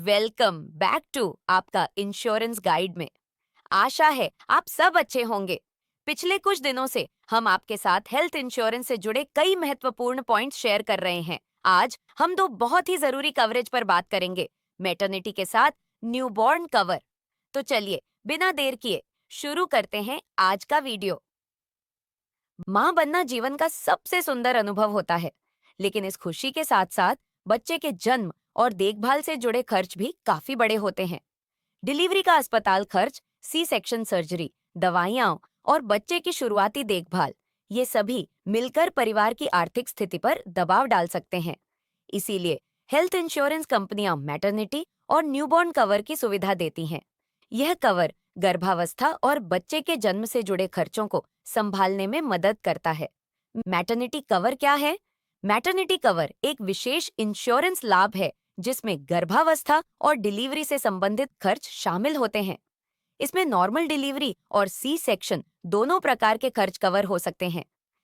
Welcome back to आपका insurance guide में। आशा है आप सब अच्छे होंगे। पिछले कुछ दिनों से हम आपके साथ हेल्थ इंश्योरेंस से जुड़े कई महत्वपूर्ण पॉइंट्स शेयर कर रहे हैं। आज हम दो बहुत ही जरूरी कवरेज पर बात करेंगे, मैटरनिटी के साथ न्यूबॉर्न कवर। तो चलिए बिना देर किए शुरू करते हैं आज का वीडियो। माँ बनना जीवन का सबसे सुंदर अनुभव होता है, लेकिन इस खुशी के साथ साथ बच्चे के जन्म और देखभाल से जुड़े खर्च भी काफी बड़े होते हैं। डिलीवरी का अस्पताल खर्च, सी सेक्शन सर्जरी, दवाइयाँ और बच्चे की शुरुआती देखभाल, ये सभी मिलकर परिवार की आर्थिक स्थिति पर दबाव डाल सकते हैं। इसीलिए हेल्थ इंश्योरेंस कंपनियां मैटरनिटी और न्यूबॉर्न कवर की सुविधा देती हैं। यह कवर गर्भावस्था और बच्चे के जन्म से जुड़े खर्चों को संभालने में मदद करता है। मैटरनिटी कवर क्या है? मैटरनिटी कवर एक विशेष इंश्योरेंस लाभ है जिसमें गर्भावस्था और डिलीवरी से संबंधित खर्च शामिल होते हैं। इसमें नॉर्मल डिलीवरी और सी सेक्शन दोनों प्रकार के खर्च कवर हो सकते हैं।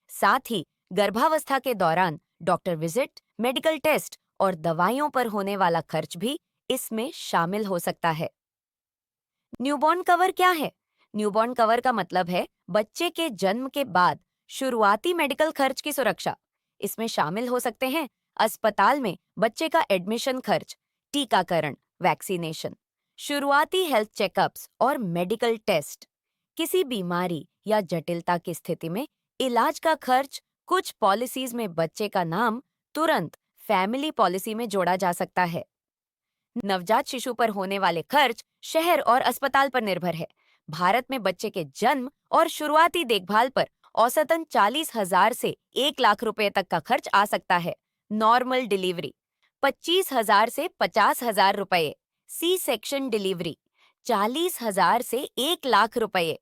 साथ ही गर्भावस्था के दौरान डॉक्टर विजिट, मेडिकल टेस्ट और दवाइयों पर होने वाला खर्च भी इसमें शामिल हो सकता है। न्यूबॉर्न कवर क्या है? न्यूबॉर्न कवर का मतलब है बच्चे के जन्म के बाद शुरुआती मेडिकल खर्च की सुरक्षा। इसमें शामिल हो सकते हैं अस्पताल में बच्चे का एडमिशन खर्च, टीकाकरण, वैक्सीनेशन, शुरुआती हेल्थ चेकअप्स और मेडिकल टेस्ट। किसी बीमारी या जटिलता की स्थिति में इलाज का खर्च कुछ पॉलिसीज में बच्चे का नाम तुरंत फैमिली पॉलिसी में जोड़ा जा सकता है। नवजात शिशु पर होने वाले खर्च शहर और अस्पताल पर निर्भर है। भारत में बच्चे के जन्म और शुरुआती देखभाल पर औसतन 40,000 से 1 लाख रुपए तक का खर्च आ सकता है। नॉर्मल डिलीवरी 25,000 से 50,000 रुपए, सी सेक्शन डिलीवरी 40,000 से 1 लाख रुपए,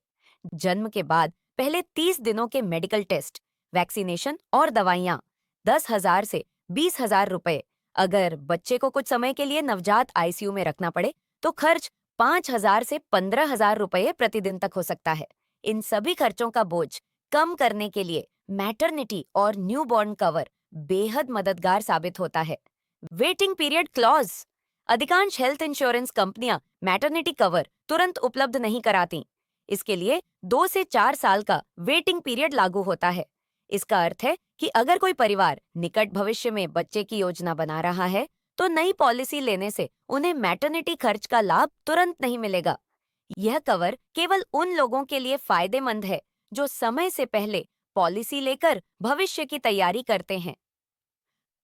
जन्म के बाद पहले 30 दिनों के मेडिकल टेस्ट, वैक्सीनेशन और दवाइयाँ 10,000 से 20,000 रुपए। अगर बच्चे को कुछ समय के लिए नवजात आईसीयू में रखना पड़े तो खर्च 5,000 से 15,000 रुपए प्रतिदिन तक हो सकता है। इन सभी खर्चों का बोझ कम करने के लिए मैटरनिटी और न्यूबॉर्न कवर बेहद मददगार साबित होता है। Waiting period clause. अधिकांश हेल्थ इंश्योरेंस कंपनियां मैटरनिटी कवर तुरंत उपलब्ध नहीं कराती। इसके लिए 2 से 4 साल का वेटिंग पीरियड लागू होता है। इसका अर्थ है कि अगर कोई परिवार निकट भविष्य में बच्चे की योजना बना रहा है तो नई पॉलिसी लेने से उन्हें मैटरनिटी खर्च का लाभ तुरंत नहीं मिलेगा। यह कवर केवल उन लोगों के लिए फायदेमंद है जो समय से पहले पॉलिसी लेकर भविष्य की तैयारी करते हैं।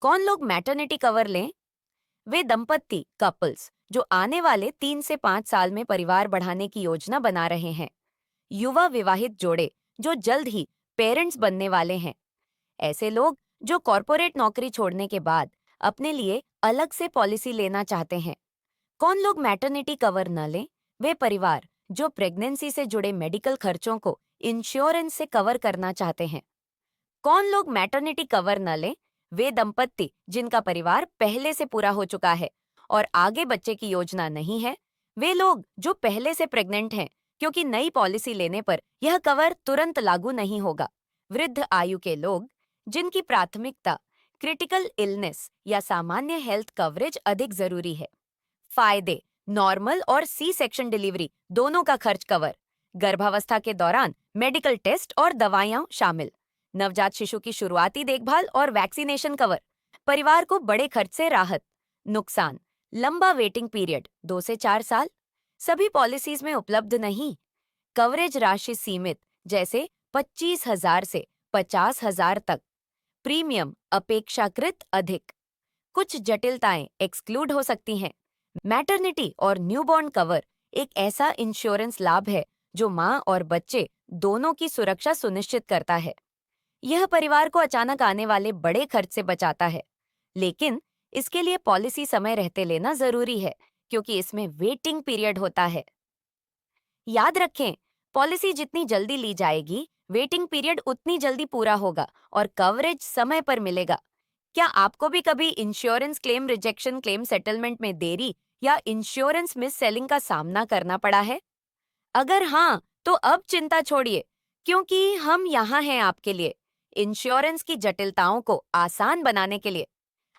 कौन लोग मैटरनिटी कवर लें? वे दंपत्ति कपल्स जो आने वाले 3 से 5 साल में परिवार बढ़ाने की योजना बना रहे हैं, युवा विवाहित जोड़े जो जल्द ही पेरेंट्स बनने वाले हैं, ऐसे लोग जो कॉर्पोरेट नौकरी छोड़ने के बाद अपने लिए अलग से पॉलिसी लेना चाहते हैं। कौन लोग मैटरनिटी कवर न लें? वे परिवार जो प्रेगनेंसी से जुड़े मेडिकल खर्चों को इंश्योरेंस से कवर करना चाहते हैं। कौन लोग मैटरनिटी कवर न लें? वे दंपत्ति जिनका परिवार पहले से पूरा हो चुका है और आगे बच्चे की योजना नहीं है। वे लोग जो पहले से प्रेग्नेंट हैं, क्योंकि नई पॉलिसी लेने पर यह कवर तुरंत लागू नहीं होगा। वृद्ध आयु के लोग जिनकी प्राथमिकता क्रिटिकल इलनेस या सामान्य हेल्थ कवरेज अधिक जरूरी है। फायदे: नॉर्मल और सी सेक्शन डिलीवरी दोनों का खर्च कवर, गर्भावस्था के दौरान मेडिकल टेस्ट और दवाइयां शामिल, नवजात शिशु की शुरुआती देखभाल और वैक्सीनेशन कवर, परिवार को बड़े खर्च से राहत। नुकसान: लंबा वेटिंग पीरियड 2 से 4 साल, सभी पॉलिसीज में उपलब्ध नहीं, कवरेज राशि सीमित जैसे 25,000 से 50,000 तक, प्रीमियम अपेक्षाकृत अधिक, कुछ जटिलताएं एक्सक्लूड हो सकती हैं। मैटरनिटी और न्यूबॉर्न कवर एक ऐसा इंश्योरेंस लाभ है जो मां और बच्चे दोनों की सुरक्षा सुनिश्चित करता है। यह परिवार को अचानक आने वाले बड़े खर्च से बचाता है, लेकिन इसके लिए पॉलिसी समय रहते लेना जरूरी है क्योंकि इसमें वेटिंग पीरियड होता है। याद रखें, पॉलिसी जितनी जल्दी ली जाएगी, वेटिंग पीरियड उतनी जल्दी पूरा होगा और कवरेज समय पर मिलेगा। क्या आपको भी कभी insurance claim rejection, claim settlement में देरी या इंश्योरेंस मिस सेलिंग का सामना करना पड़ा है? अगर हाँ, तो अब चिंता छोड़िए, क्योंकि हम यहाँ हैं आपके लिए। इंश्योरेंस की जटिलताओं को आसान बनाने के लिए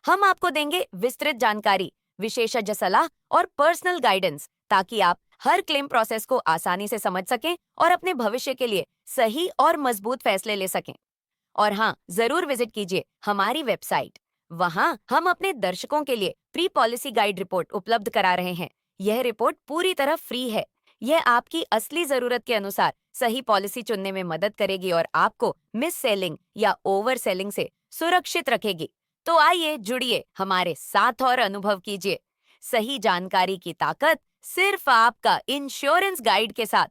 हम आपको देंगे विस्तृत जानकारी, विशेषज्ञ सलाह और पर्सनल गाइडेंस, ताकि आप हर क्लेम प्रोसेस को आसानी से समझ सकें और अपने भविष्य के लिए सही और मजबूत फैसले ले सकें। और हाँ, जरूर विजिट कीजिए हमारी वेबसाइट। वहाँ हम अपने दर्शकों के लिए प्री पॉलिसी गाइड रिपोर्ट उपलब्ध करा रहे हैं। यह रिपोर्ट पूरी तरह फ्री है। यह आपकी असली जरूरत के अनुसार सही पॉलिसी चुनने में मदद करेगी और आपको मिस सेलिंग या ओवर सेलिंग से सुरक्षित रखेगी। तो आइए जुड़िए हमारे साथ और अनुभव कीजिए सही जानकारी की ताकत सिर्फ आपका इंश्योरेंस गाइड के साथ।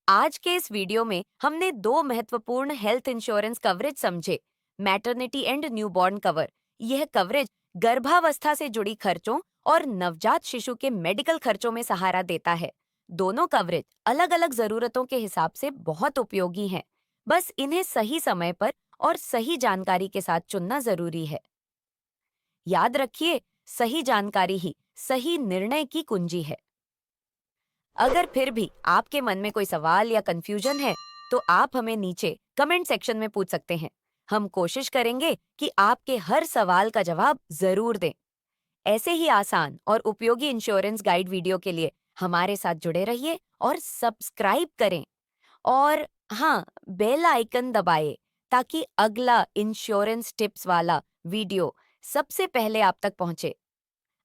आज के इस वीडियो में हमने दो महत्वपूर्ण हेल्थ इंश्योरेंस कवरेज समझे। मैटरनिटी एंड न्यूबॉर्न कवर, यह कवरेज गर्भावस्था से जुड़ी खर्चों और नवजात शिशु के मेडिकल खर्चों में सहारा देता है। दोनों कवरेज अलग अलग जरूरतों के हिसाब से बहुत उपयोगी हैं। बस इन्हें सही समय पर और सही जानकारी के साथ चुनना जरूरी है। याद रखिए, सही जानकारी ही सही निर्णय की कुंजी है। अगर फिर भी आपके मन में कोई सवाल या कंफ्यूजन है, तो आप हमें नीचे कमेंट सेक्शन में पूछ सकते हैं। हम कोशिश करेंगे कि आपके हर सवाल का जवाब जरूर दें। ऐसे ही आसान और उपयोगी इंश्योरेंस गाइड वीडियो के लिए हमारे साथ जुड़े रहिए और सब्सक्राइब करें। और हाँ, बेल आइकन दबाएं ताकि अगला इंश्योरेंस टिप्स वाला वीडियो सबसे पहले आप तक पहुंचे।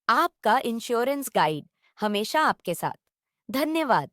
आपका इंश्योरेंस गाइड हमेशा आपके साथ। धन्यवाद।